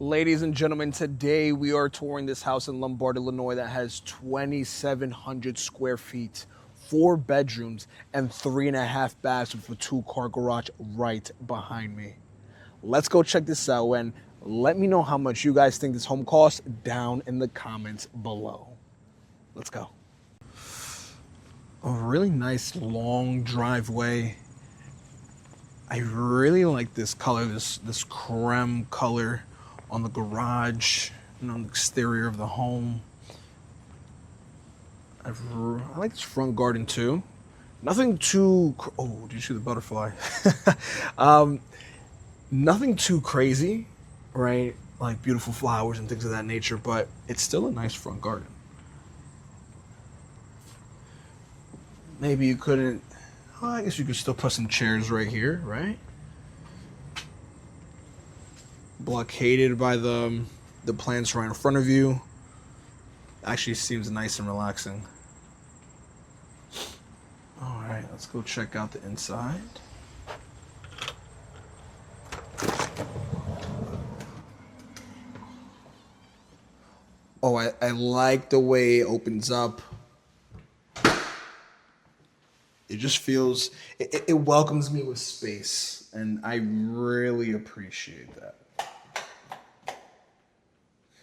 Ladies and gentlemen, today we are touring this house in Lombard, Illinois that has 2,700 square feet, 4 bedrooms, and 3.5 baths with a 2-car garage right behind me. Let's go check this out and let me know how much you guys think this home costs down in the comments below. Let's go. A really nice long driveway. I really like this color, this creme color on the garage and on the exterior of the home. I like this front garden too. Nothing too, oh, did you see the butterfly? Nothing too crazy, right? Like beautiful flowers and things of that nature, but it's still a nice front garden. Maybe you couldn't, well, I guess you could still put some chairs right here, right? Blockaded by the plants right in front of you. Actually seems nice and relaxing. All right, let's go check out the inside. Oh, I like the way it opens up. It just feels, it welcomes me with space, and I really appreciate that.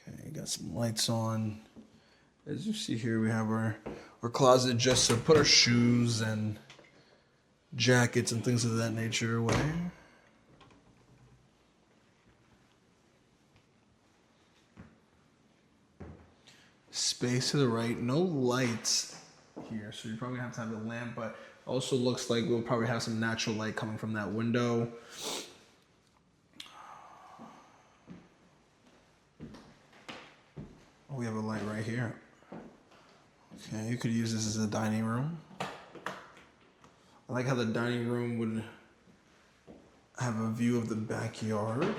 Okay, got some lights on. As you see here, we have our closet just to put our shoes and jackets and things of that nature away. Space to the right, no lights here, so you probably have to have a lamp, but also looks like we'll probably have some natural light coming from that window. Oh, we have a light right here. Okay, you could use this as a dining room. I like how the dining room would have a view of the backyard.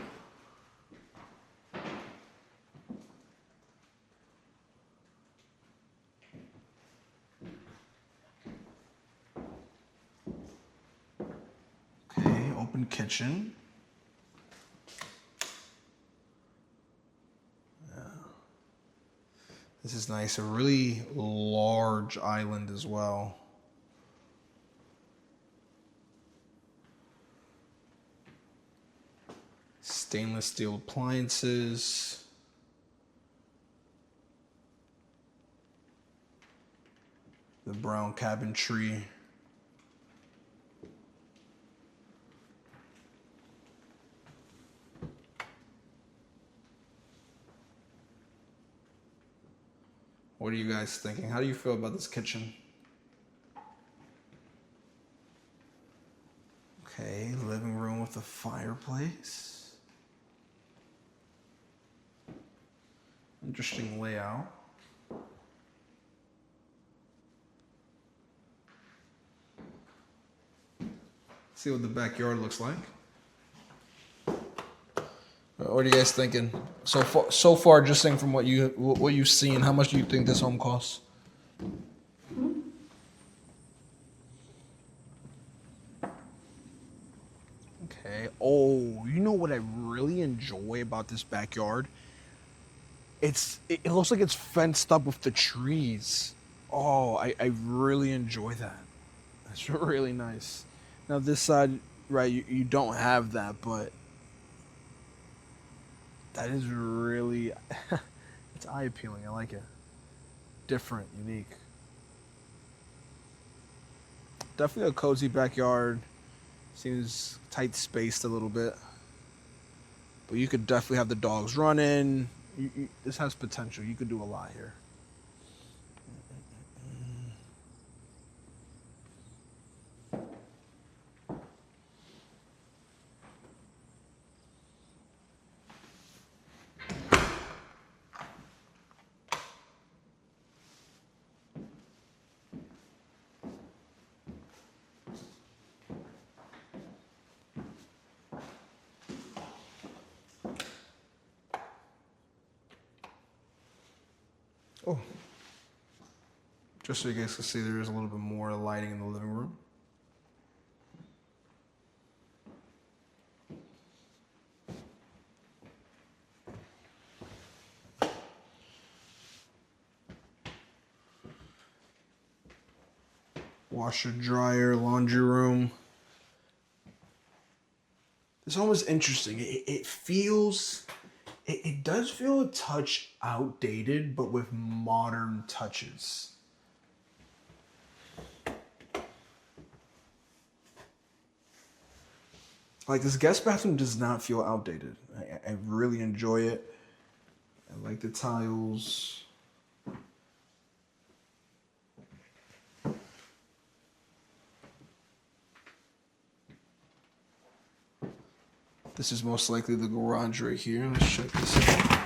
Okay, open kitchen. This is nice, a really large island as well. Stainless steel appliances. The brown cabinetry. What are you guys thinking? How do you feel about this kitchen? Okay, living room with a fireplace. Interesting layout. See what the backyard looks like. What are you guys thinking? So far, just saying from what you've seen, how much do you think this home costs? Okay. Oh, you know what I really enjoy about this backyard? It looks like it's fenced up with the trees. Oh, I really enjoy that. That's really nice. Now this side, right, you don't have that, but that is really, it's eye appealing. I like it. Different, unique. Definitely a cozy backyard. Seems tight spaced a little bit. But you could definitely have the dogs running. This has potential. You could do a lot here. Oh, just so you guys can see, there is a little bit more lighting in the living room. Washer, dryer, laundry room. This home is interesting. It does feel a touch outdated, but with modern touches. Like, this guest bathroom does not feel outdated. I really enjoy it. I like the tiles. This is most likely the garage right here. Let's check this out.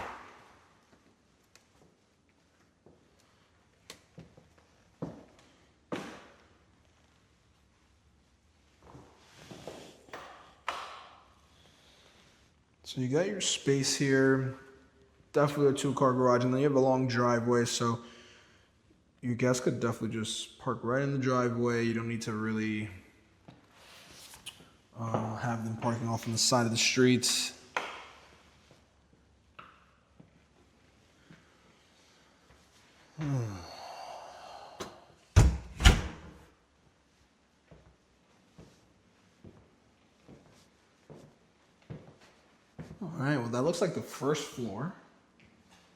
So you got your space here, definitely a 2-car garage, and then you have a long driveway, so your guests could definitely just park right in the driveway. You don't need to really have them parking off on the side of the street. All right, well, that looks like the first floor.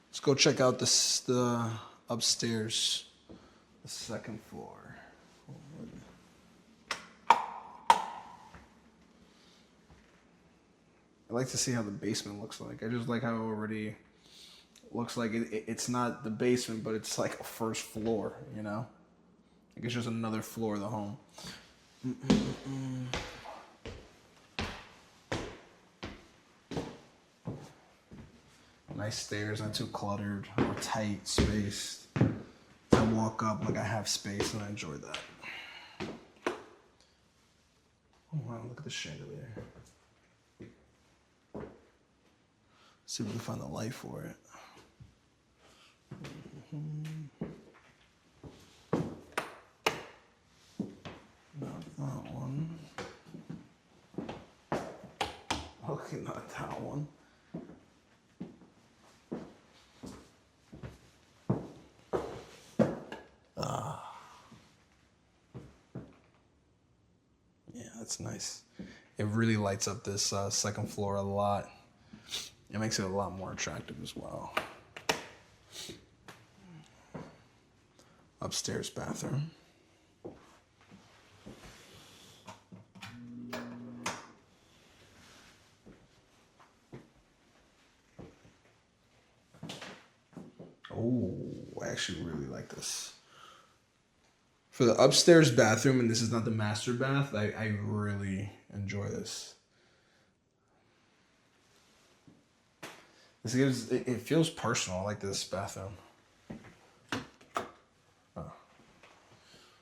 Let's go check out the upstairs, the second floor. I like to see how the basement looks like. I just like how it already looks like it's not the basement, but it's like a first floor, you know? Like it's just another floor of the home. Nice stairs, not too cluttered or tight spaced. I walk up like I have space and I enjoy that. Oh wow, look at the chandelier. See if we can find the light for it. Not that one. Okay, not that one. Yeah, that's nice. It really lights up this second floor a lot. It makes it a lot more attractive as well. Upstairs bathroom. Oh, I actually really like this. For the upstairs bathroom, and this is not the master bath, I really enjoy this. It feels personal. I like this bathroom. Oh.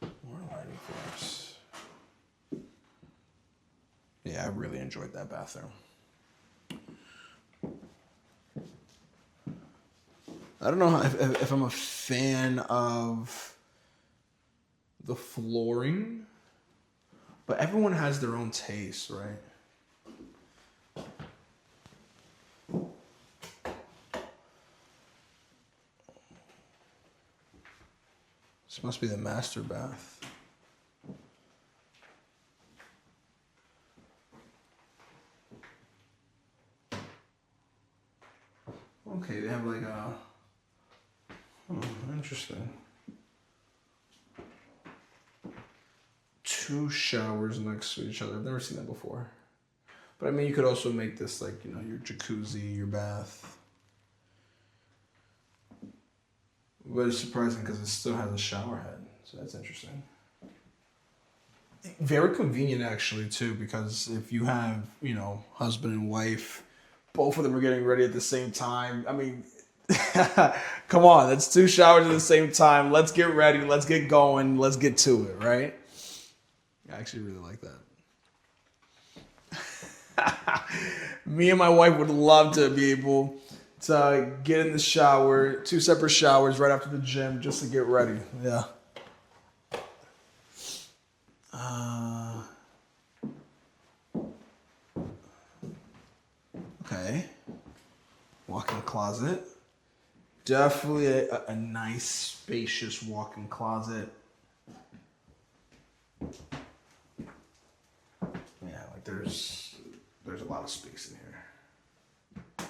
More lighting fixtures. Yeah, I really enjoyed that bathroom. I don't know if I'm a fan of the flooring, but everyone has their own taste, right? This must be the master bath. Okay, they have like a... Oh, interesting. 2 showers next to each other. I've never seen that before. But I mean, you could also make this like, you know, your jacuzzi, your bath. But it's surprising because it still has a shower head. So that's interesting. Very convenient actually too, because if you have, you know, husband and wife, both of them are getting ready at the same time. I mean, come on, that's 2 showers at the same time. Let's get ready. Let's get going. Let's get to it, right? I actually really like that. Me and my wife would love to be able to get in the shower, 2 separate showers right after the gym just to get ready. Yeah. Okay. Walk-in closet. Definitely a nice, spacious walk-in closet. there's a lot of space in here.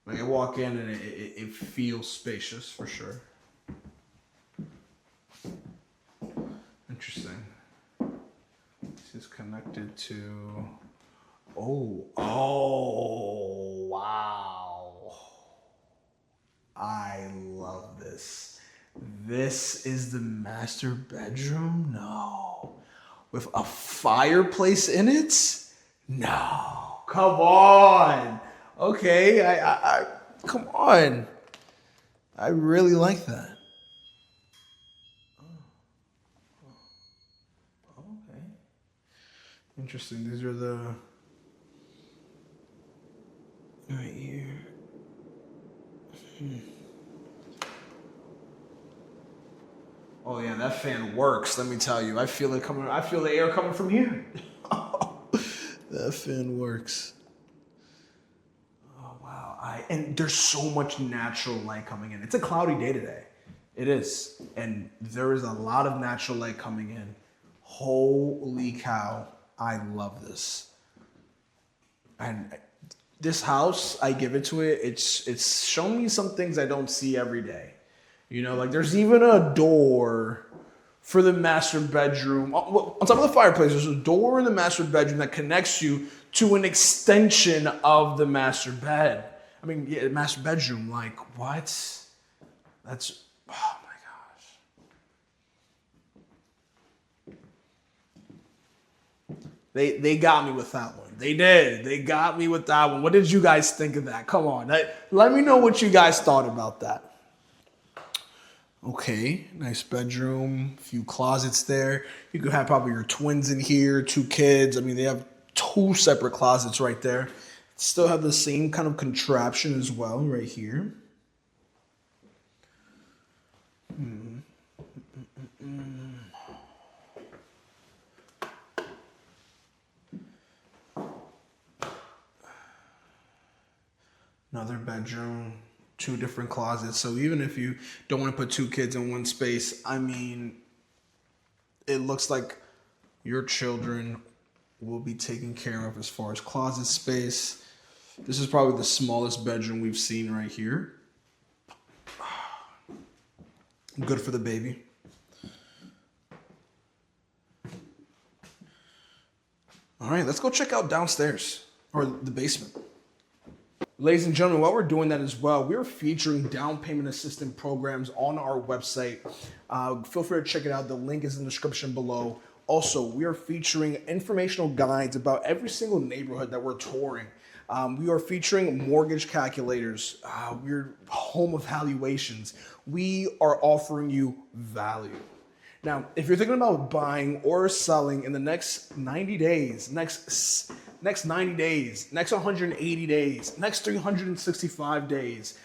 Like I walk in and it feels spacious for sure. Interesting. This is connected to. Oh, wow. I love this. This is the master bedroom? No. With a fireplace in it? No. Come on. Okay, I come on. I really like that. Oh, okay. Interesting. These are the right here. Oh yeah, that fan works. Let me tell you, I feel it coming. I feel the air coming from here. That fan works. Oh wow! And there's so much natural light coming in. It's a cloudy day today. It is, and there is a lot of natural light coming in. Holy cow! I love this. And this house, I give it to it. It's shown me some things I don't see every day. You know, like there's even a door for the master bedroom. On top of the fireplace, there's a door in the master bedroom that connects you to an extension of the master bed. I mean, yeah, master bedroom, like what? That's, oh my gosh. They got me with that one. They did. They got me with that one. What did you guys think of that? Come on. Let me know what you guys thought about that. Okay, nice bedroom, a few closets there. You could have probably your twins in here, 2 kids. I mean, they have 2 separate closets right there. Still have the same kind of contraption as well right here. Another bedroom. 2 different closets. So even if you don't want to put 2 kids in one space, I mean, it looks like your children will be taken care of as far as closet space. This is probably the smallest bedroom we've seen right here. Good for the baby. All right, let's go check out downstairs or the basement. Ladies and gentlemen, while we're doing that as well, we're featuring down payment assistance programs on our website. Feel free to check it out. The link is in the description below. Also, we are featuring informational guides about every single neighborhood that we're touring. We are featuring mortgage calculators. We're home evaluations. We are offering you value. Now, if you're thinking about buying or selling in the next 90 days, next 90 days, next 180 days, next 365 days,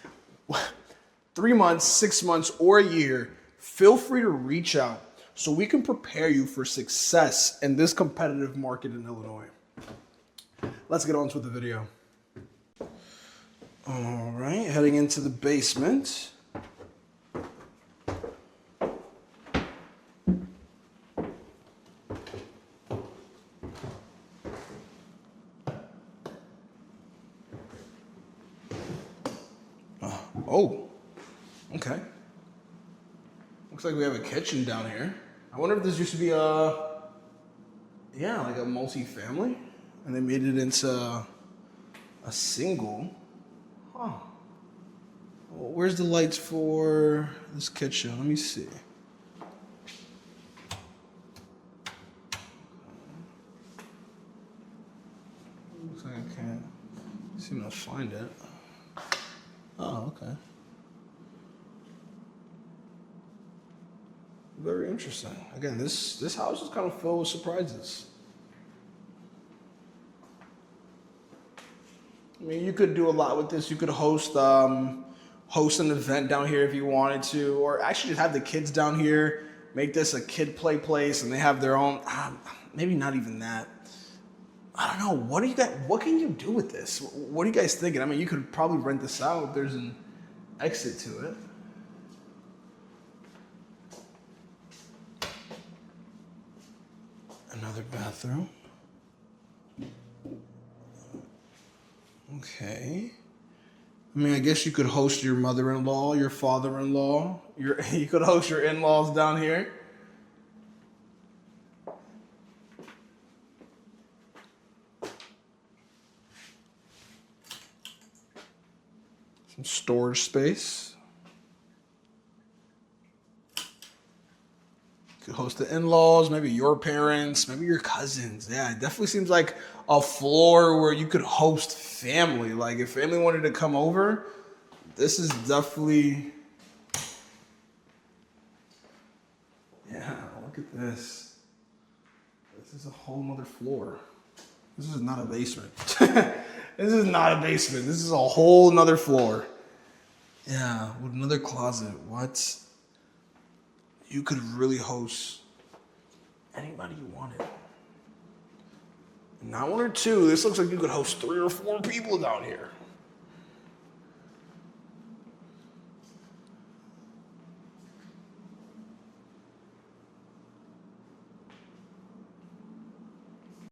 3 months, 6 months, or a year, feel free to reach out so we can prepare you for success in this competitive market in Illinois. Let's get on to the video. All right, heading into the basement. Oh, okay. Looks like we have a kitchen down here. I wonder if this used to be like a multi-family, and they made it into a single. Huh. Well, where's the lights for this kitchen? Let me see. Looks like I can't seem to find it. Oh, okay. Very interesting. Again, this house is kind of filled with surprises. I mean, you could do a lot with this. You could host an event down here if you wanted to, or actually just have the kids down here, make this a kid play place, and they have their own. Maybe not even that. I don't know. What can you do with this? What are you guys thinking? I mean, you could probably rent this out if there's an exit to it. Another bathroom. Okay. I mean, I guess you could host your mother-in-law, your father-in-law. You could host your in-laws down here. Some storage space. You could host the in-laws, maybe your parents, maybe your cousins. Yeah, it definitely seems like a floor where you could host family. Like if family wanted to come over, this is definitely... Yeah, look at this. This is a whole nother floor. This is not a basement. This is not a basement. This is a whole nother floor. Yeah, with another closet. What? You could really host anybody you wanted. Not one or two. This looks like you could host 3 or 4 people down here.